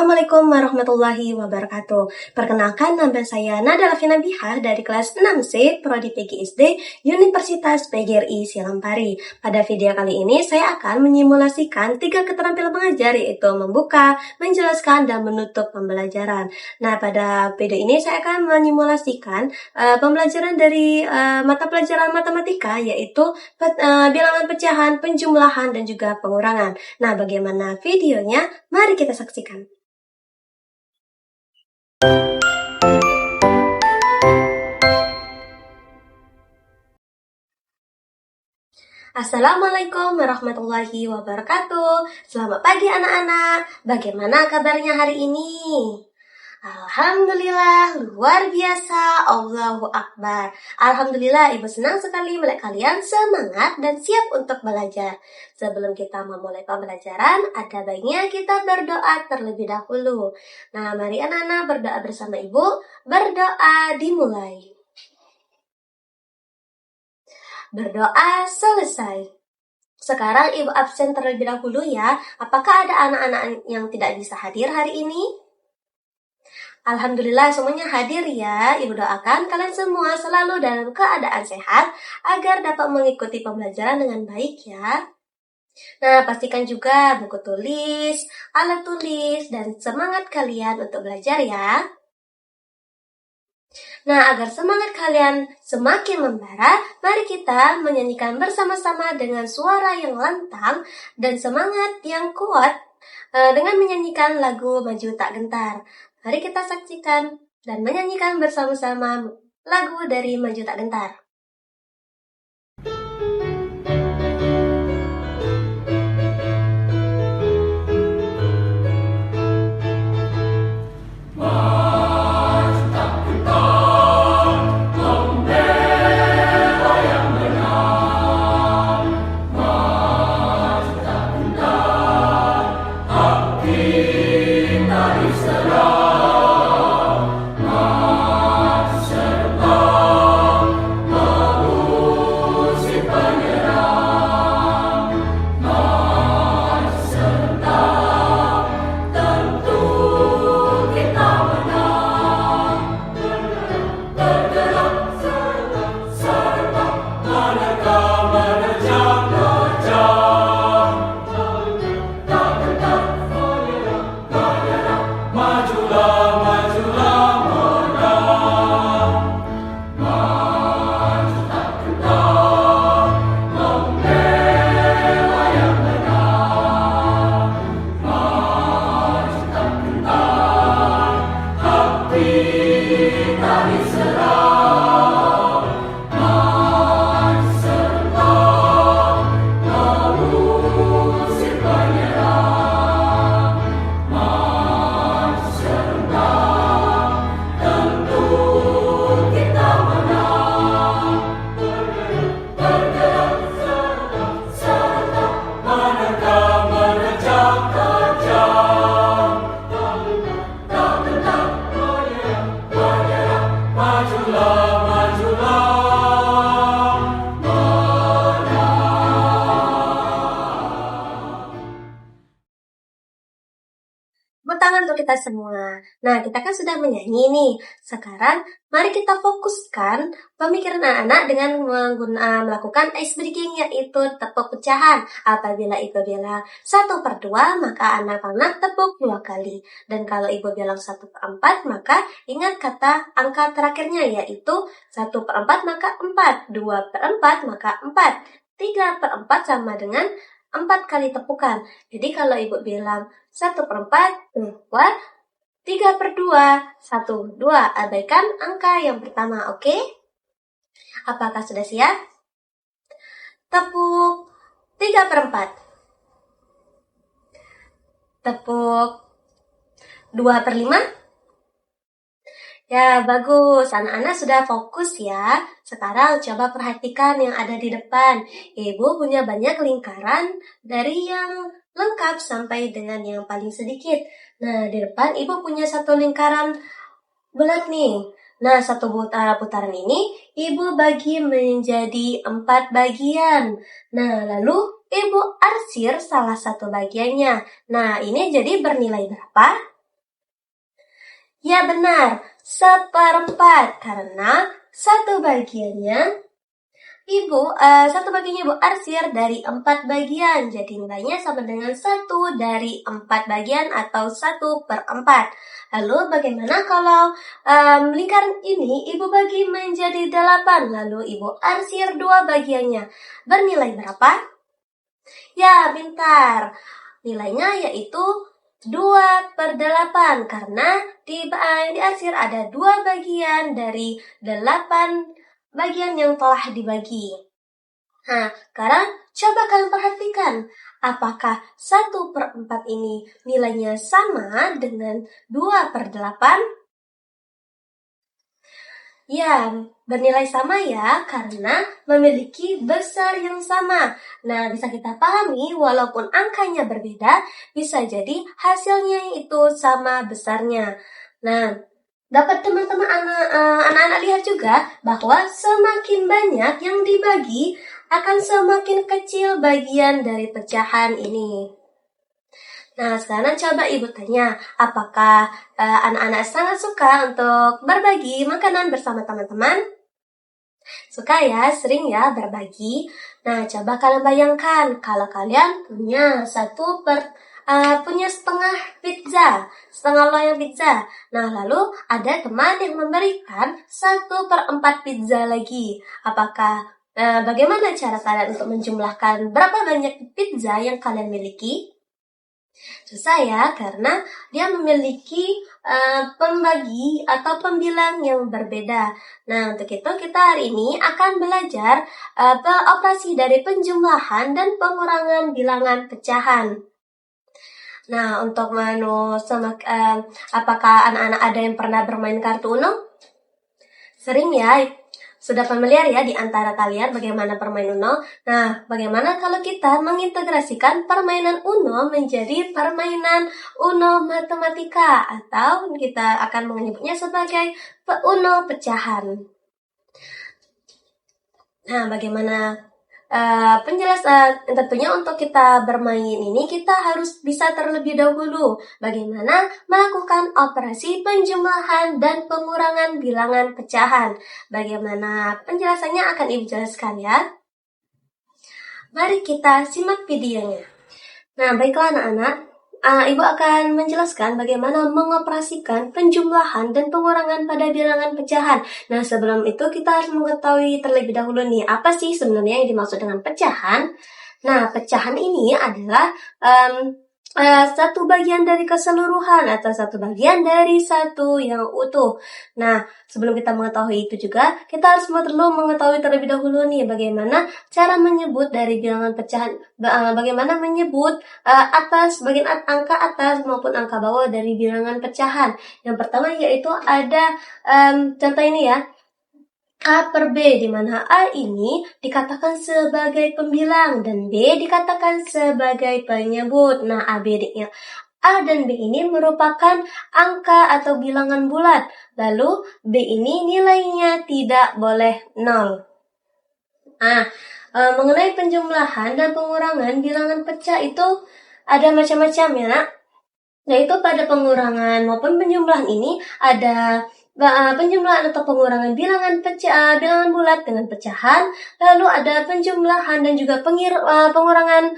Assalamualaikum warahmatullahi wabarakatuh. Perkenalkan, nama saya Nada Lavina Biha dari kelas 6C Prodi PGSD Universitas PGRI Silampari. Pada video kali ini saya akan menyimulasikan 3 keterampilan mengajar, yaitu membuka, menjelaskan, dan menutup pembelajaran. Nah, pada video ini saya akan menyimulasikan pembelajaran dari mata pelajaran matematika, yaitu bilangan pecahan, penjumlahan, dan juga pengurangan. Nah, bagaimana videonya? Mari kita saksikan. Assalamualaikum warahmatullahi wabarakatuh. Selamat pagi anak-anak. Bagaimana kabarnya hari ini? Alhamdulillah, luar biasa, Allahu Akbar. Alhamdulillah, Ibu senang sekali melihat kalian semangat dan siap untuk belajar. Sebelum kita memulai pembelajaran, ada baiknya kita berdoa terlebih dahulu. Nah, mari anak-anak berdoa bersama Ibu. Berdoa dimulai. Berdoa selesai. Sekarang Ibu absen terlebih dahulu ya. Apakah ada anak-anak yang tidak bisa hadir hari ini? Alhamdulillah semuanya hadir ya. Ibu doakan kalian semua selalu dalam keadaan sehat agar dapat mengikuti pembelajaran dengan baik ya. Nah, pastikan juga buku tulis, alat tulis, dan semangat kalian untuk belajar ya. Nah, agar semangat kalian semakin membara, mari kita menyanyikan bersama-sama dengan suara yang lantang dan semangat yang kuat dengan menyanyikan lagu Maju Tak Gentar. Mari kita saksikan dan menyanyikan bersama-sama lagu dari Maju Tak Gentar. Tangan untuk kita semua. Nah, kita kan sudah menyanyi nih. Sekarang, mari kita fokuskan pemikiran anak-anak dengan melakukan ice breaking, yaitu tepuk pecahan. Apabila Ibu bilang 1/2, maka anak-anak tepuk 2 kali. Dan kalau Ibu bilang 1/4, maka ingat kata angka terakhirnya, yaitu 1/4 maka 4, 2/4 maka 4, 3/4 sama dengan 4 kali tepukan. Jadi kalau Ibu bilang 1/4, 2, 3/2, 1, 2. Abaikan angka yang pertama, oke? Apakah sudah siap? Tepuk 3/4. Tepuk 2/5. Ya, bagus. Anak-anak sudah fokus ya. Sekarang coba perhatikan yang ada di depan. Ibu punya banyak lingkaran dari yang lengkap sampai dengan yang paling sedikit. Nah, di depan Ibu punya satu lingkaran bulat nih. Nah, satu putaran ini Ibu bagi menjadi 4 bagian. Nah, lalu Ibu arsir salah satu bagiannya. Nah, ini jadi bernilai berapa? Ya benar, seperempat. Karena satu bagiannya satu bagiannya Ibu arsir dari 4 bagian. Jadi nilainya sama dengan 1 dari 4 bagian atau 1/4. Lalu bagaimana kalau lingkaran ini Ibu bagi menjadi 8, lalu Ibu arsir 2 bagiannya. Bernilai berapa? Ya, pintar. Nilainya yaitu 2/8 karena diarsir ada 2 bagian dari 8 bagian yang telah dibagi. Nah, sekarang coba kalian perhatikan, apakah 1/4 ini nilainya sama dengan 2/8? Ya, bernilai sama ya, karena memiliki besar yang sama. Nah, bisa kita pahami, walaupun angkanya berbeda, bisa jadi hasilnya itu sama besarnya. Nah, dapat teman-teman anak-anak lihat juga bahwa semakin banyak yang dibagi, akan semakin kecil bagian dari pecahan ini. Nah, sekarang coba Ibu tanya, apakah anak-anak sangat suka untuk berbagi makanan bersama teman-teman? Suka ya, sering ya berbagi. Nah, coba kalian bayangkan kalau kalian punya punya setengah pizza, setengah loyang pizza. Nah, lalu ada teman yang memberikan 1/4 pizza lagi. Apakah bagaimana cara kalian untuk menjumlahkan berapa banyak pizza yang kalian miliki? Susah ya, karena dia memiliki pembagi atau pembilang yang berbeda. Nah, untuk itu kita hari ini akan belajar operasi dari penjumlahan dan pengurangan bilangan pecahan. Nah, untuk apakah anak-anak ada yang pernah bermain kartu Uno? Sering ya, sudah familiar ya di antara kalian bagaimana bermain Uno? Nah, bagaimana kalau kita mengintegrasikan permainan Uno menjadi permainan Uno matematika atau kita akan menyebutnya sebagai Uno pecahan. Nah, bagaimana tentunya untuk kita bermain ini kita harus bisa terlebih dahulu bagaimana melakukan operasi penjumlahan dan pengurangan bilangan pecahan. Bagaimana penjelasannya akan Ibu jelaskan ya. Mari kita simak videonya. Nah, baiklah anak-anak, Ibu akan menjelaskan bagaimana mengoperasikan penjumlahan dan pengurangan pada bilangan pecahan. Nah, sebelum itu kita harus mengetahui terlebih dahulu nih, apa sih sebenarnya yang dimaksud dengan pecahan? Nah, pecahan ini adalah satu bagian dari keseluruhan atau satu bagian dari satu yang utuh. Nah, sebelum kita mengetahui itu juga, kita harus perlu mengetahui terlebih dahulu nih bagaimana cara menyebut dari bilangan pecahan, bagaimana menyebut bagian angka atas maupun angka bawah dari bilangan pecahan. Yang pertama yaitu ada contoh ini ya, A/B, di mana A ini dikatakan sebagai pembilang dan B dikatakan sebagai penyebut. Nah, A dan B ini merupakan angka atau bilangan bulat. Lalu B ini nilainya tidak boleh 0. Mengenai penjumlahan dan pengurangan bilangan pecah itu ada macam-macam ya, Nak. Yaitu pada pengurangan maupun penjumlahan ini ada penjumlahan atau pengurangan bilangan bulat dengan pecahan, lalu ada penjumlahan dan juga pengurangan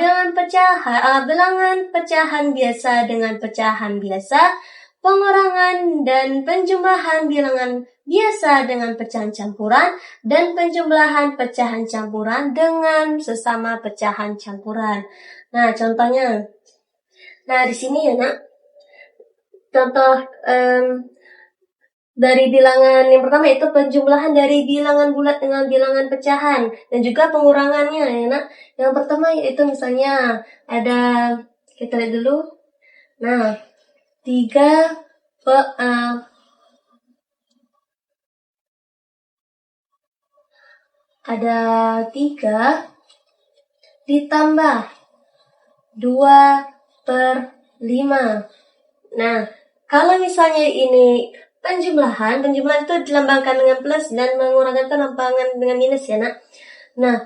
bilangan pecahan biasa dengan pecahan biasa, pengurangan dan penjumlahan bilangan biasa dengan pecahan campuran, dan penjumlahan pecahan campuran dengan sesama pecahan campuran. Nah, contohnya. Nah, di sini ya, Nak. Contoh dari bilangan yang pertama itu penjumlahan dari bilangan bulat dengan bilangan pecahan dan juga pengurangannya ya, Nak. Yang pertama yaitu misalnya ada, kita lihat dulu. Nah, 3 ada 3 ditambah 2/5. Nah, kalau misalnya ini penjumlahan itu dilambangkan dengan plus dan mengurangan itu dilambangkan dengan minus ya, Nak. Nah,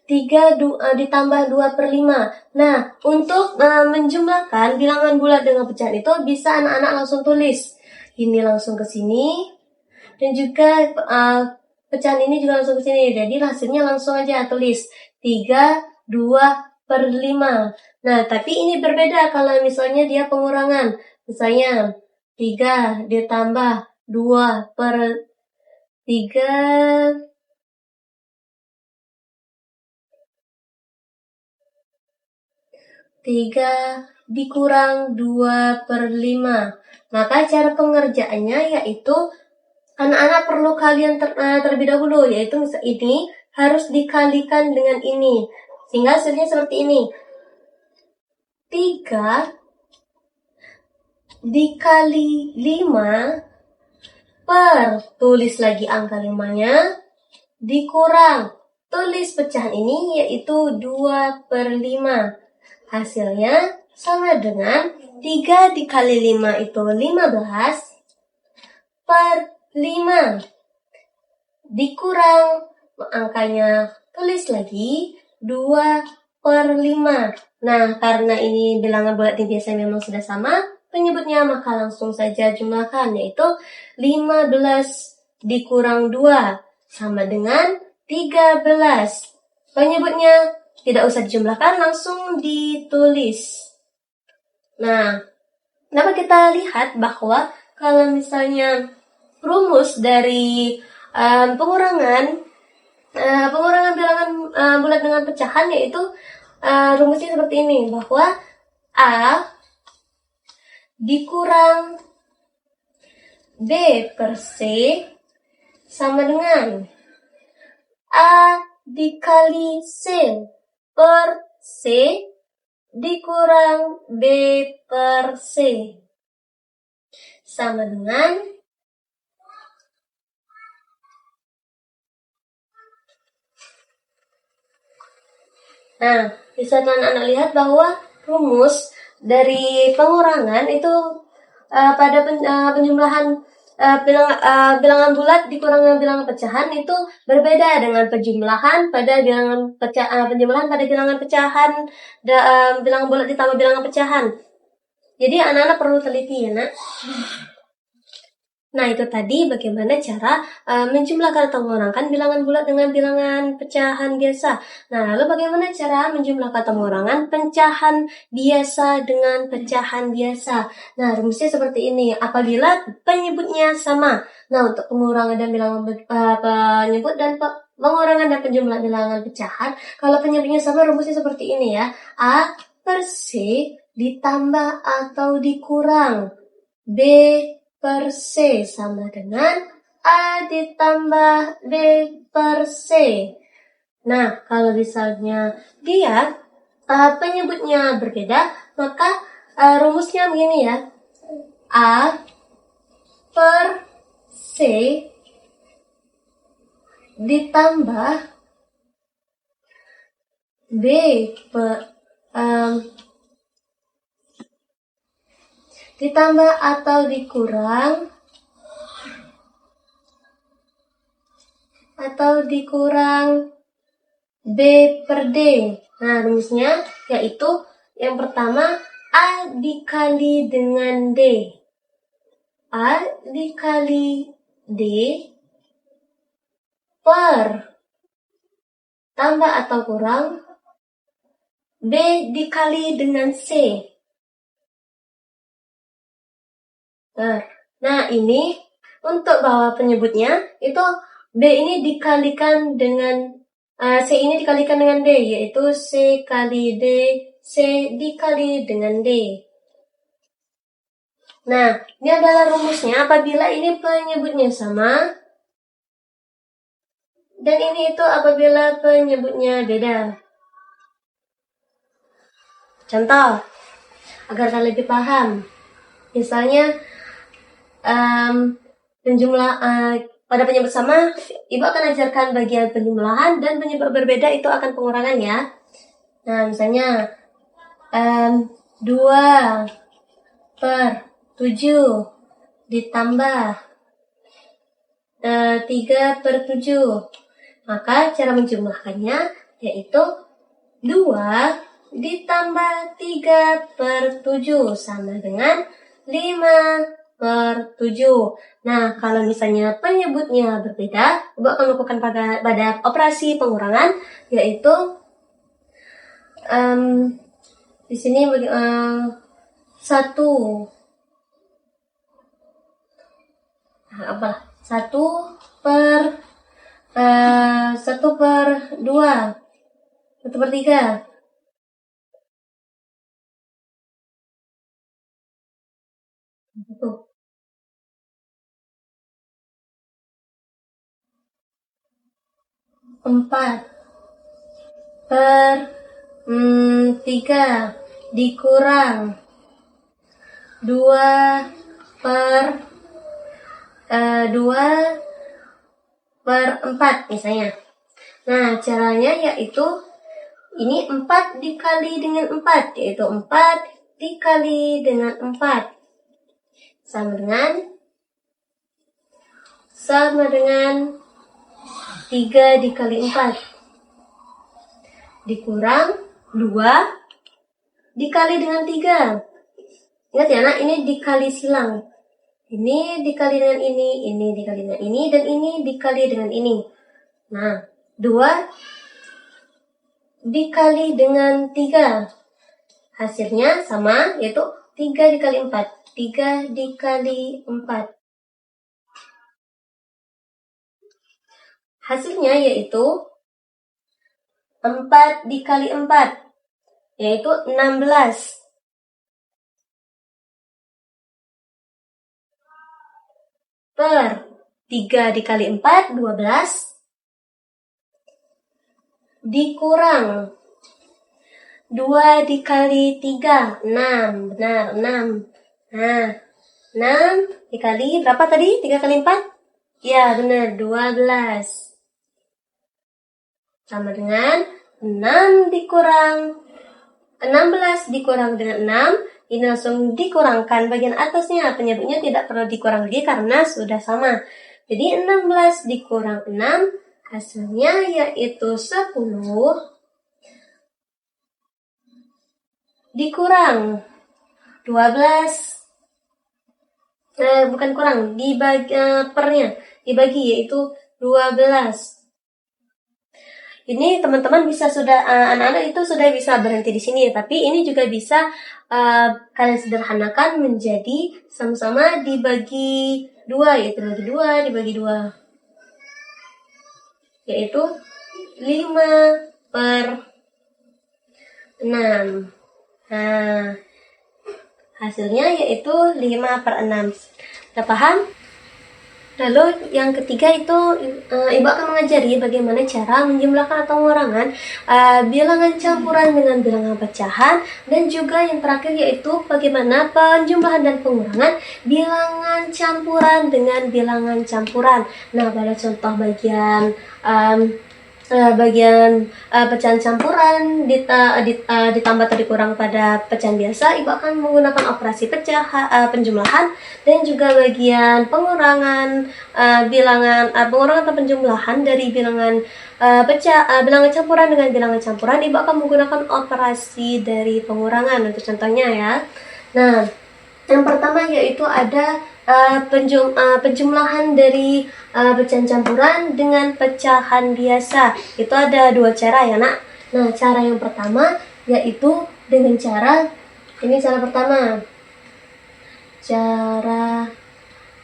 3 ditambah 2/5. Nah, untuk menjumlahkan bilangan bulat dengan pecahan itu bisa anak-anak langsung tulis. ini langsung ke sini, dan juga pecahan ini juga langsung ke sini. Jadi hasilnya langsung aja tulis 3/2/5. Nah, tapi ini berbeda kalau misalnya dia pengurangan. Misalnya 3 ditambah 2/3 dikurang 2/5. Maka cara pengerjaannya yaitu anak-anak perlu kalian terlebih dahulu, yaitu ini harus dikalikan dengan ini. Sehingga hasilnya seperti ini. 3 dikali 5 tulis lagi angka 5-nya, dikurang tulis pecahan ini yaitu 2/5. Hasilnya sama dengan 3 dikali 5 itu 15/5. Dikurang angkanya tulis lagi 2/5. Nah, karena ini bilangan bulat yang biasa memang sudah sama penyebutnya, maka langsung saja jumlahkan, yaitu 15 dikurang 2 sama dengan 13. Penyebutnya tidak usah dijumlahkan, langsung ditulis. Nah, dapat kita lihat bahwa kalau misalnya rumus dari pengurangan bilangan bulat dengan pecahan, yaitu rumusnya seperti ini, bahwa A dikurang B per C sama dengan A dikali C per C dikurang B per C sama dengan Nah, bisa anak-anak lihat bahwa rumus dari pengurangan itu pada penjumlahan bilangan bulat dikurang bilangan pecahan itu berbeda dengan penjumlahan pada penjumlahan pada bilangan pecahan, bilangan bulat ditambah bilangan pecahan. Jadi anak-anak perlu teliti ya, Nak. Nah, itu tadi bagaimana cara menjumlahkan atau mengurangkan bilangan bulat dengan bilangan pecahan biasa. Nah, lalu bagaimana cara menjumlahkan atau mengurangkan pecahan biasa dengan pecahan biasa. Nah, rumusnya seperti ini. Apabila penyebutnya sama. Nah, untuk pengurangan dan bilangan penyebut dan pengurangan dan penjumlahan bilangan pecahan, kalau penyebutnya sama, rumusnya seperti ini ya. A per C ditambah atau dikurang B per C sama dengan A ditambah B per C. Nah, kalau misalnya dia penyebutnya berbeda, maka rumusnya begini ya. A per C ditambah B per ditambah atau dikurang B per D. Nah, rumusnya yaitu yang pertama A dikali dengan D. A dikali D per tambah atau kurang B dikali dengan C. Nah, ini untuk bawah penyebutnya itu B ini dikalikan dengan C ini dikalikan dengan D, yaitu C kali D, C dikali dengan D. Nah, ini adalah rumusnya apabila ini penyebutnya sama dan ini itu apabila penyebutnya beda. Contoh, agar kalian lebih paham. Misalnya pada penyebut sama, Ibu akan ajarkan bagian penjumlahan dan penyebut berbeda itu akan pengurangan ya. Nah, misalnya 2/7 ditambah 3/7. Maka cara menjumlahkannya yaitu 2 ditambah 3/7 sama dengan 5 per 7. Nah, kalau misalnya penyebutnya berbeda, Ibu akan melakukan pada operasi pengurangan, yaitu di sini 1 per 2, 1/3. Itu. 4/3 dikurang 2/4 misalnya. Nah, caranya yaitu ini 4 dikali dengan 4, yaitu 4 dikali dengan 4 sama dengan 3 dikali 4 dikurang 2 dikali dengan 3. Ingat ya nak, ini dikali silang. Ini dikali dengan ini dikali dengan ini, dan ini dikali dengan ini. Nah, 2 dikali dengan 3. Hasilnya sama, yaitu 3 dikali 4. 3 dikali 4. Hasilnya yaitu 4 dikali 4, yaitu 16. Per 3 dikali 4, 12. Dikurang 2 dikali 3, 6. Benar, 6. Nah, 6 dikali berapa tadi? 3 kali 4? Ya, benar, 12. Sama dengan 16 dikurang dengan 6. Ini langsung dikurangkan bagian atasnya. Penyebutnya tidak perlu dikurang lagi karena sudah sama. Jadi 16 dikurang 6, hasilnya yaitu 10 dikurang 12. Bukan kurang, dibagi pernya, dibagi yaitu 12. Ini teman-teman bisa anak-anak itu sudah bisa berhenti di sini, tapi ini juga bisa kalian sederhanakan menjadi sama-sama dibagi 2, yaitu dibagi 2, yaitu 5/6. Nah, hasilnya yaitu 5/6. Sudah paham? Lalu yang ketiga itu Ibu akan mengajari bagaimana cara menjumlahkan atau mengurangan bilangan campuran dengan bilangan pecahan, dan juga yang terakhir yaitu bagaimana penjumlahan dan pengurangan bilangan campuran dengan bilangan campuran. Nah, pada contoh bagian pecahan campuran ditambah atau dikurang pada pecahan biasa, Ibu akan menggunakan operasi penjumlahan, dan juga bagian pengurangan pengurangan atau penjumlahan dari bilangan bilangan campuran dengan bilangan campuran, Ibu akan menggunakan operasi dari pengurangan untuk contohnya ya. Nah, yang pertama yaitu ada penjumlahan dari pecahan campuran dengan pecahan biasa. Itu ada 2 cara ya nak. Nah, cara yang pertama yaitu dengan cara ini. Cara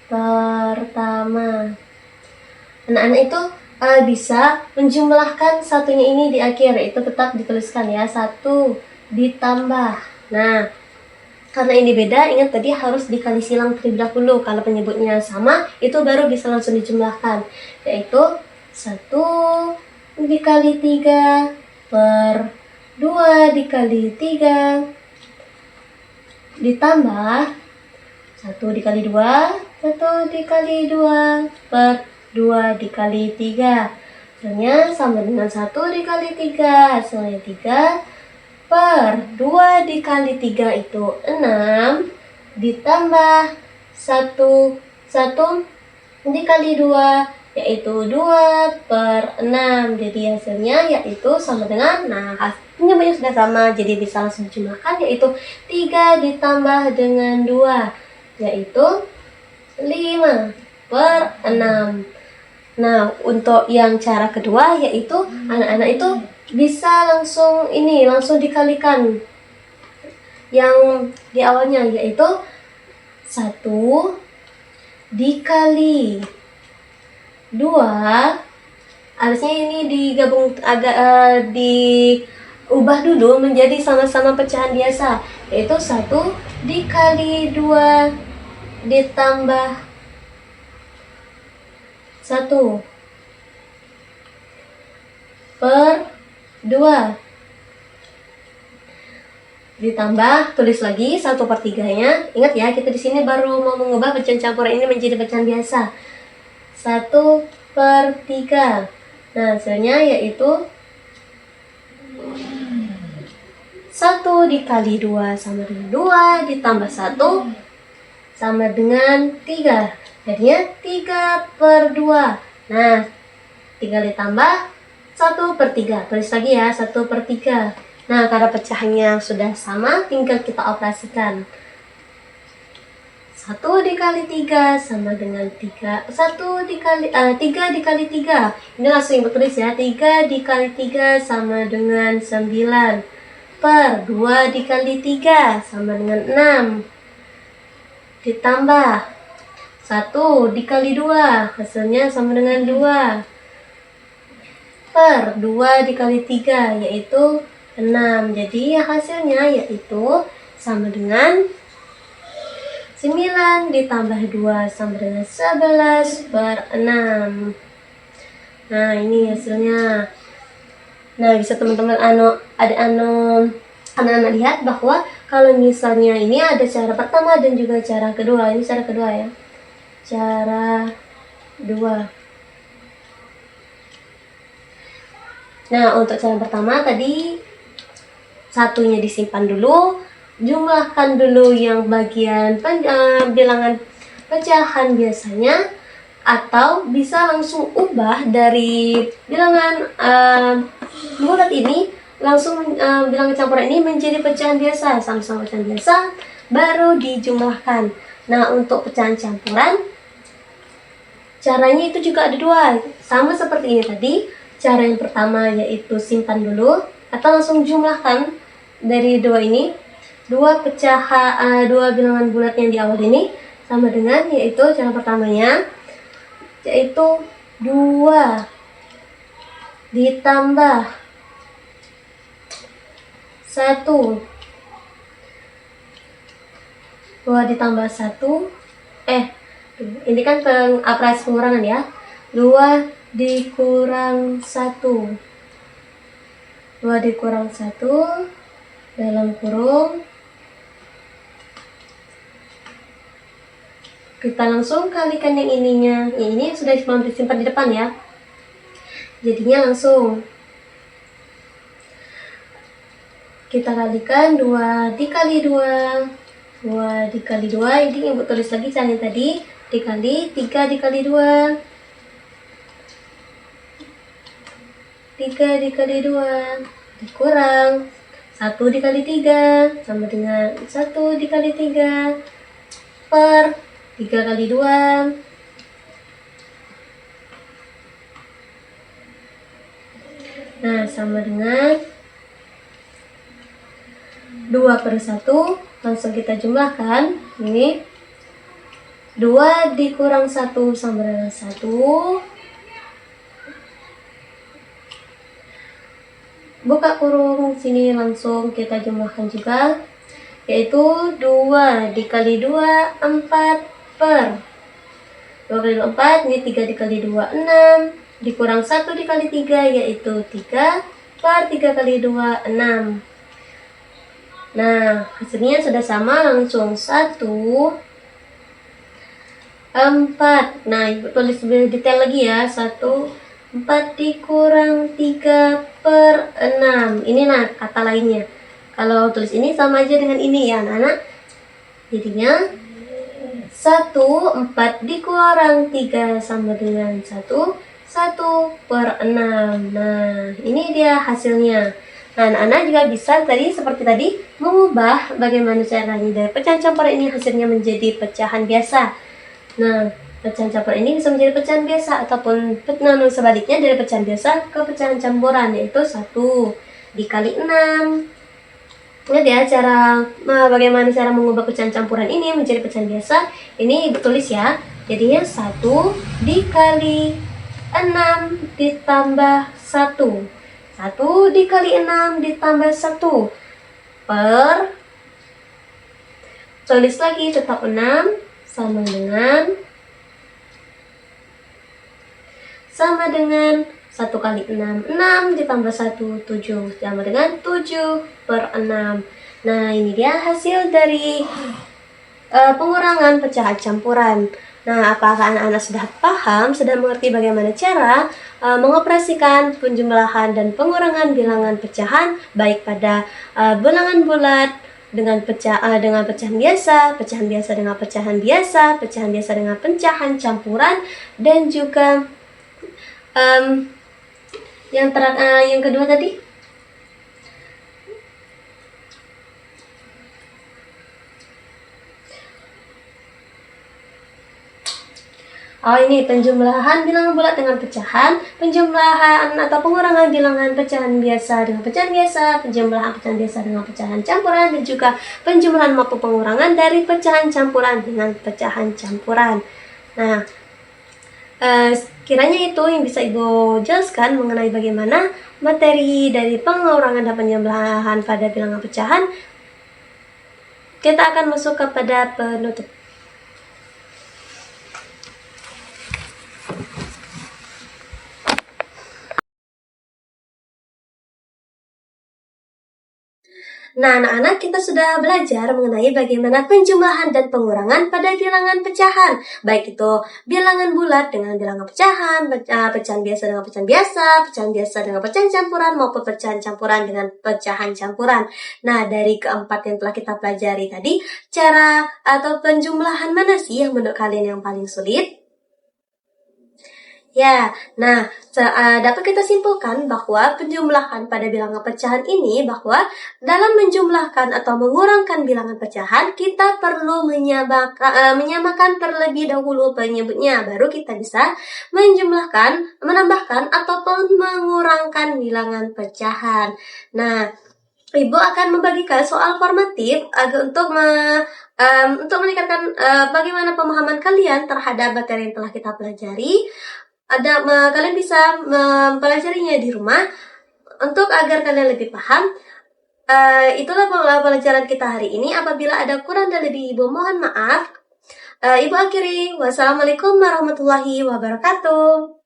pertama anak-anak itu bisa menjumlahkan satunya ini di akhir, itu tetap dituliskan ya, 1 ditambah. Nah, karena ini beda, ingat tadi harus dikali silang terlebih dahulu. Kalau penyebutnya sama, itu baru bisa langsung dijumlahkan, yaitu 1 dikali 3 per 2 dikali 3 ditambah 1 dikali 2 per 2 dikali 3. Hasilnya sama dengan 1 dikali 3, hasilnya 3 per 2 dikali 3 itu 6 ditambah 1 dikali 2 yaitu 2 per 6. Jadi hasilnya yaitu sama dengan, penyebutnya sudah sama, jadi bisa langsung dijumlahkan, yaitu 3 ditambah dengan 2 yaitu 5/6. Nah, untuk yang cara kedua yaitu anak-anak itu bisa langsung dikalikan yang di awalnya, yaitu 1 dikali 2. Harusnya ini digabung agak diubah dulu menjadi sama-sama pecahan biasa, yaitu 1 dikali 2 ditambah 1/2 ditambah, tulis lagi 1/3-nya. Ingat ya, kita di sini baru mau mengubah pecahan campuran ini menjadi pecahan biasa. 1/3. Nah, hasilnya yaitu 1 dikali 2 sama dengan 2 ditambah 1 sama dengan 3. Jadinya 3/2. Nah, tinggal ditambah 1/3. Tulis lagi ya, 1/3. Nah, karena pecahannya sudah sama, tinggal kita operasikan. 1 dikali 3 sama dengan 3. 3 dikali 3. Ini langsung ibu tulis ya. 3 dikali 3 sama dengan 9. Per 2 dikali 3 sama dengan 6. Ditambah 1 dikali 2. Hasilnya sama dengan 2. Per 2 dikali 3 yaitu 6. Jadi hasilnya yaitu sama dengan 9 ditambah 2 sama dengan 11/6. Nah, ini hasilnya. Nah, bisa teman-teman anak-anak lihat bahwa kalau misalnya ini ada cara pertama dan juga cara kedua. Ini cara kedua ya. Cara 2. Nah, untuk cara pertama tadi satunya disimpan dulu, jumlahkan dulu yang bagian bilangan pecahan biasanya, atau bisa langsung ubah dari bilangan bulat ini langsung bilangan campuran ini menjadi pecahan biasa, sama-sama pecahan biasa, baru dijumlahkan. Nah, untuk pecahan campuran caranya itu juga ada 2, sama seperti ini tadi. Cara yang pertama yaitu simpan dulu atau langsung jumlahkan dari 2 ini, 2 bilangan bulat yang di awal ini sama dengan, yaitu cara pertamanya yaitu 2 ditambah 1. 2 ditambah 1. Ini kan operasi pengurangan ya. 2 dikurang 1. 2 dikurang 1 dalam kurung. Kita langsung kalikan yang ininya. Yang ini sudah disimpan di depan ya. Jadinya langsung kita kalikan 2 dikali 2. 2 dikali 2. Ini ibu tulis lagi caranya tadi. Dikali 3 dikali 2. 3 dikali 2 dikurang 1 dikali 3 sama dengan 1 dikali 3 per 3 kali 2. Nah, sama dengan 2/1. Langsung kita jumlahkan. Ini 2 dikurang 1 sama dengan 1. Buka kurung sini, langsung kita jumlahkan juga, yaitu 2 dikali 2 4 per 2 kali 2 4. Ini 3 dikali 2 6 dikurang 1 dikali 3 yaitu 3 per 3 kali 2 6. Nah, hasilnya sudah sama, langsung 1 4. Nah, ibu tulis lebih detail lagi ya. 1 4 dikurang 3/6. Ini nah kata lainnya. Kalau tulis ini sama aja dengan ini ya anak-anak. Jadinya 1 4 dikurang 3 sama dengan 1/6. Nah, ini dia hasilnya. Nah, anak-anak juga bisa seperti tadi mengubah bagaimana caranya dari pecahan campuran ini hasilnya menjadi pecahan biasa. Nah, pecahan campuran ini bisa menjadi pecahan biasa ataupun sebaliknya dari pecahan biasa ke pecahan campuran, yaitu 1 dikali 6. Ingat ya bagaimana cara mengubah pecahan campuran ini menjadi pecahan biasa. Ini ditulis ya. Jadinya 1 dikali 6 ditambah 1. 1 dikali 6 ditambah 1 per, tulis lagi tetap 6 sama dengan 1 kali 6, 6 ditambah 1, 7, sama dengan 7 per 6. Nah, ini dia hasil dari pengurangan pecahan campuran. Nah, apakah anak-anak sudah paham, sudah mengerti bagaimana cara mengoperasikan penjumlahan dan pengurangan bilangan pecahan, baik pada bilangan bulat dengan pecahan biasa, pecahan biasa dengan pecahan biasa, pecahan biasa dengan pecahan campuran, dan juga yang kedua tadi, ini penjumlahan bilangan bulat dengan pecahan, penjumlahan atau pengurangan bilangan pecahan biasa dengan pecahan biasa, penjumlahan pecahan biasa dengan pecahan campuran, dan juga penjumlahan maupun pengurangan dari pecahan campuran dengan pecahan campuran. Nah, kiranya itu yang bisa Ibu jelaskan mengenai bagaimana materi dari pengurangan dan penjumlahan pada bilangan pecahan. Kita akan masuk kepada penutup. Nah, anak-anak, kita sudah belajar mengenai bagaimana penjumlahan dan pengurangan pada bilangan pecahan. Baik itu bilangan bulat dengan bilangan pecahan, pecahan biasa dengan pecahan biasa dengan pecahan campuran, maupun pecahan campuran dengan pecahan campuran. Nah, dari keempat yang telah kita pelajari tadi, cara atau penjumlahan mana sih yang menurut kalian yang paling sulit? Ya, nah dapat kita simpulkan bahwa penjumlahan pada bilangan pecahan ini bahwa dalam menjumlahkan atau mengurangkan bilangan pecahan kita perlu menyamakan terlebih dahulu penyebutnya, baru kita bisa menjumlahkan, menambahkan ataupun mengurangkan bilangan pecahan. Nah, Ibu akan membagikan soal formatif untuk meningkatkan bagaimana pemahaman kalian terhadap materi yang telah kita pelajari. Kalian bisa mempelajarinya di rumah untuk agar kalian lebih paham. Itulah pelajaran kita hari ini. Apabila ada kurang dan lebih, Ibu mohon maaf. Ibu akhiri. Wassalamualaikum warahmatullahi wabarakatuh.